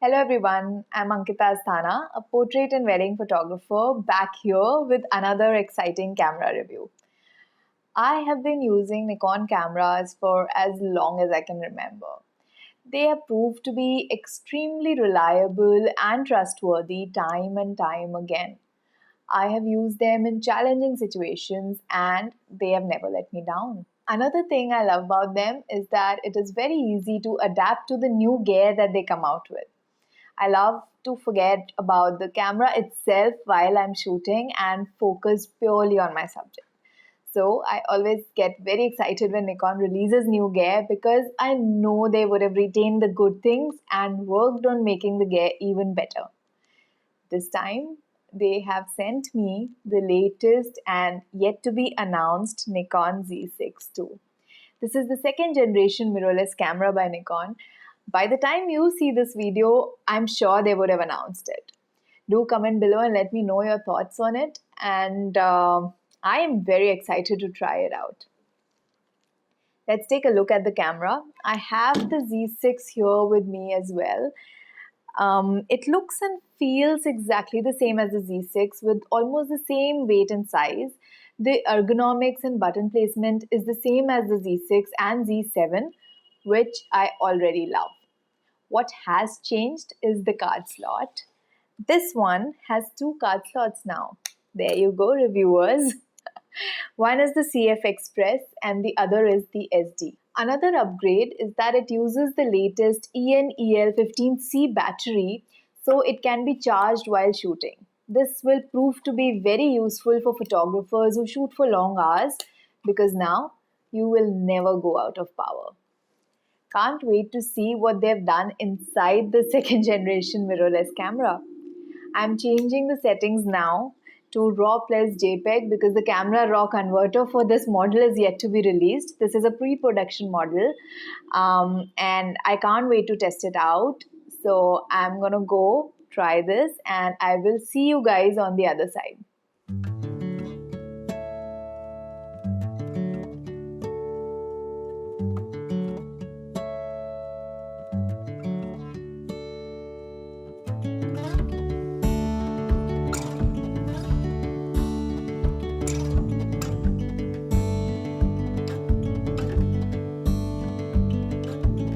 Hello everyone, I'm Ankita Asthana, a portrait and wedding photographer back here with another exciting camera review. I have been using Nikon cameras for as long as I can remember. They have proved to be extremely reliable and trustworthy time and time again. I have used them in challenging situations and they have never let me down. Another thing I love about them is that it is very easy to adapt to the new gear that they come out with. I love to forget about the camera itself while I'm shooting and focus purely on my subject. So I always get very excited when Nikon releases new gear because I know they would have retained the good things and worked on making the gear even better. This time, they have sent me the latest and yet to be announced Nikon Z6II. This is the second generation mirrorless camera by Nikon. By the time you see this video, I'm sure they would have announced it. Do comment below and let me know your thoughts on it. And I am very excited to try it out. Let's take a look at the camera. I have the Z6 here with me as well. It looks and feels exactly the same as the Z6 with almost the same weight and size. The ergonomics and button placement is the same as the Z6 and Z7, which I already love. What has changed is the card slot. This one has two card slots now. There you go, reviewers. One is the CF Express and the other is the SD. Another upgrade is that it uses the latest ENEL15C battery so it can be charged while shooting. This will prove to be very useful for photographers who shoot for long hours because now you will never go out of power. Can't wait to see what they've done inside the second generation mirrorless camera. I'm changing the settings now to RAW plus JPEG because the camera RAW converter for this model is yet to be released. This is a pre-production model and I can't wait to test it out. So I'm gonna go try this and I will see you guys on the other side.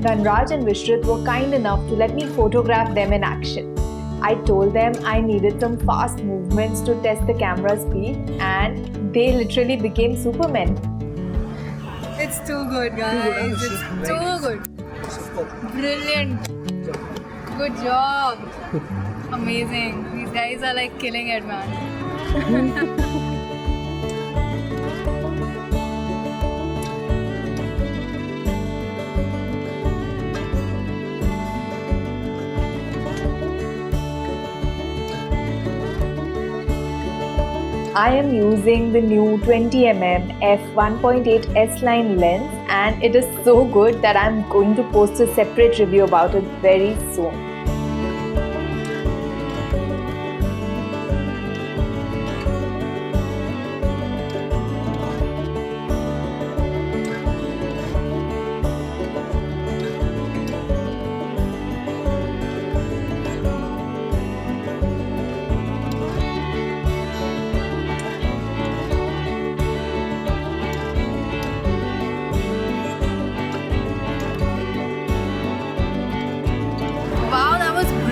Dhanraj and Vishrit were kind enough to let me photograph them in action. I told them I needed some fast movements to test the camera speed and they literally became supermen. It's too good, guys. It's too good. Brilliant. Good job. Amazing. These guys are like killing it, man. I am using the new 20mm f1.8 S-line lens and it is so good that I'm going to post a separate review about it very soon.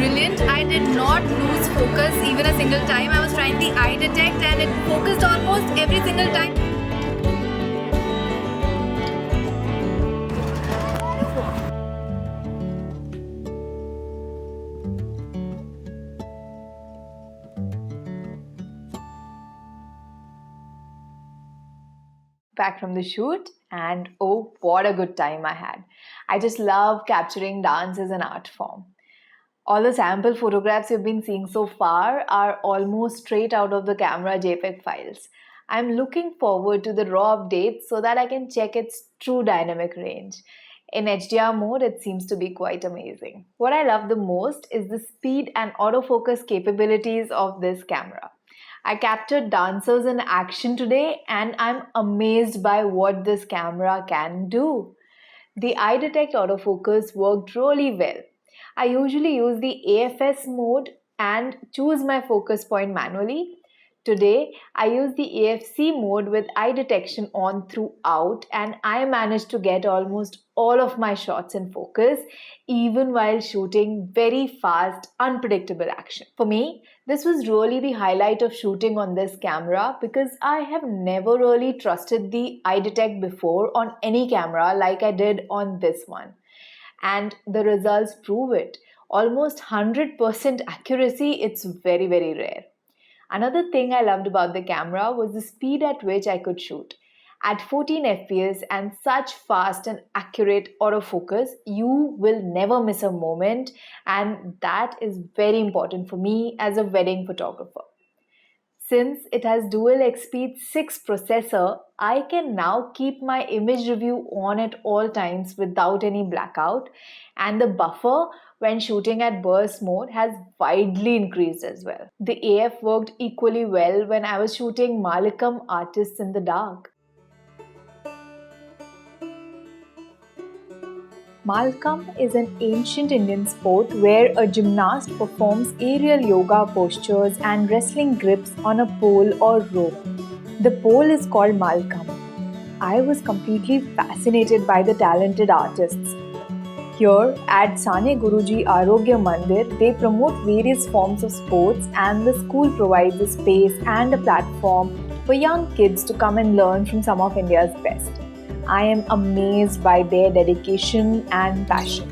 Brilliant. I did not lose focus even a single time. I was trying the eye detect and it focused almost every single time. Back from the shoot and oh, what a good time I had. I just love capturing dance as an art form. All the sample photographs you've been seeing so far are almost straight out of the camera JPEG files. I'm looking forward to the RAW updates so that I can check its true dynamic range. In HDR mode, it seems to be quite amazing. What I love the most is the speed and autofocus capabilities of this camera. I captured dancers in action today and I'm amazed by what this camera can do. The eye detect autofocus worked really well. I usually use the AFS mode and choose my focus point manually. Today, I use the AFC mode with eye detection on throughout, and I managed to get almost all of my shots in focus, even while shooting very fast, unpredictable action. For me, this was really the highlight of shooting on this camera because I have never really trusted the eye detect before on any camera like I did on this one. And the results prove it. Almost 100% accuracy, it's very, very rare. Another thing I loved about the camera was the speed at which I could shoot. At 14 fps and such fast and accurate autofocus, you will never miss a moment, and that is very important for me as a wedding photographer. Since it has dual XP 6 processor, I can now keep my image review on at all times without any blackout, and the buffer when shooting at burst mode has widely increased as well. The AF worked equally well when I was shooting Mallakhamb artists in the dark. Mallakhamb is an ancient Indian sport where a gymnast performs aerial yoga postures and wrestling grips on a pole or rope. The pole is called Mallakhamb. I was completely fascinated by the talented artists. Here at Sane Guruji Arogya Mandir, they promote various forms of sports, and the school provides a space and a platform for young kids to come and learn from some of India's best. I am amazed by their dedication and passion.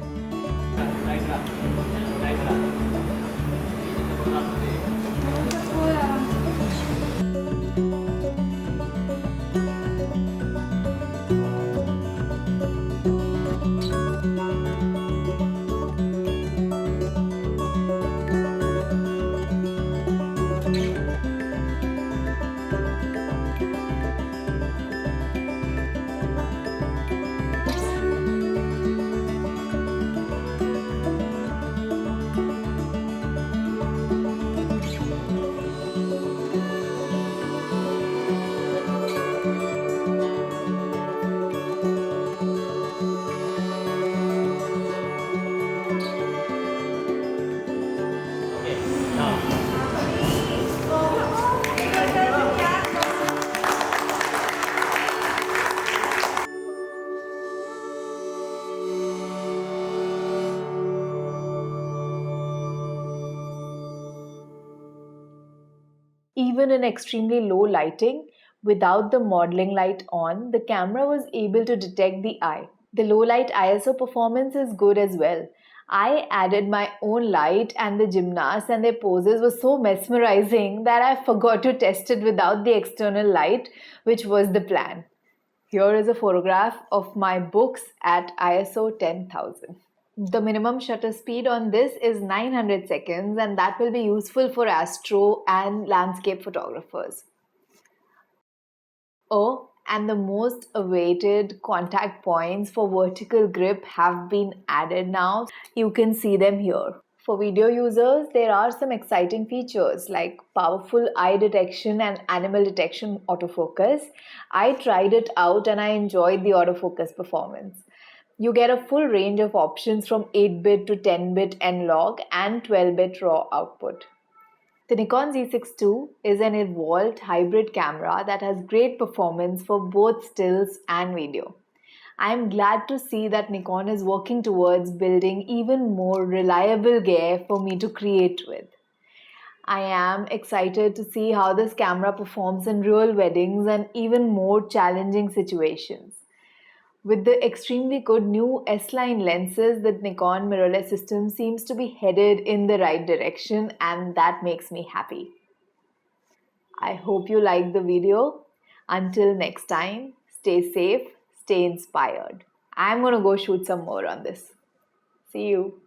Even in extremely low lighting, without the modeling light on, the camera was able to detect the eye. The low light ISO performance is good as well. I added my own light, and the gymnasts and their poses were so mesmerizing that I forgot to test it without the external light, which was the plan. Here is a photograph of my books at ISO 10,000. The minimum shutter speed on this is 900 seconds, and that will be useful for astro and landscape photographers. Oh, and the most awaited contact points for vertical grip have been added now. You can see them here. For video users, there are some exciting features like powerful eye detection and animal detection autofocus. I tried it out and I enjoyed the autofocus performance. You get a full range of options from 8-bit to 10-bit N-Log and 12-bit RAW output. The Nikon Z6II is an evolved hybrid camera that has great performance for both stills and video. I am glad to see that Nikon is working towards building even more reliable gear for me to create with. I am excited to see how this camera performs in real weddings and even more challenging situations. With the extremely good new S-line lenses, the Nikon mirrorless system seems to be headed in the right direction, and that makes me happy. I hope you liked the video. Until next time, stay safe, stay inspired. I'm gonna go shoot some more on this. See you.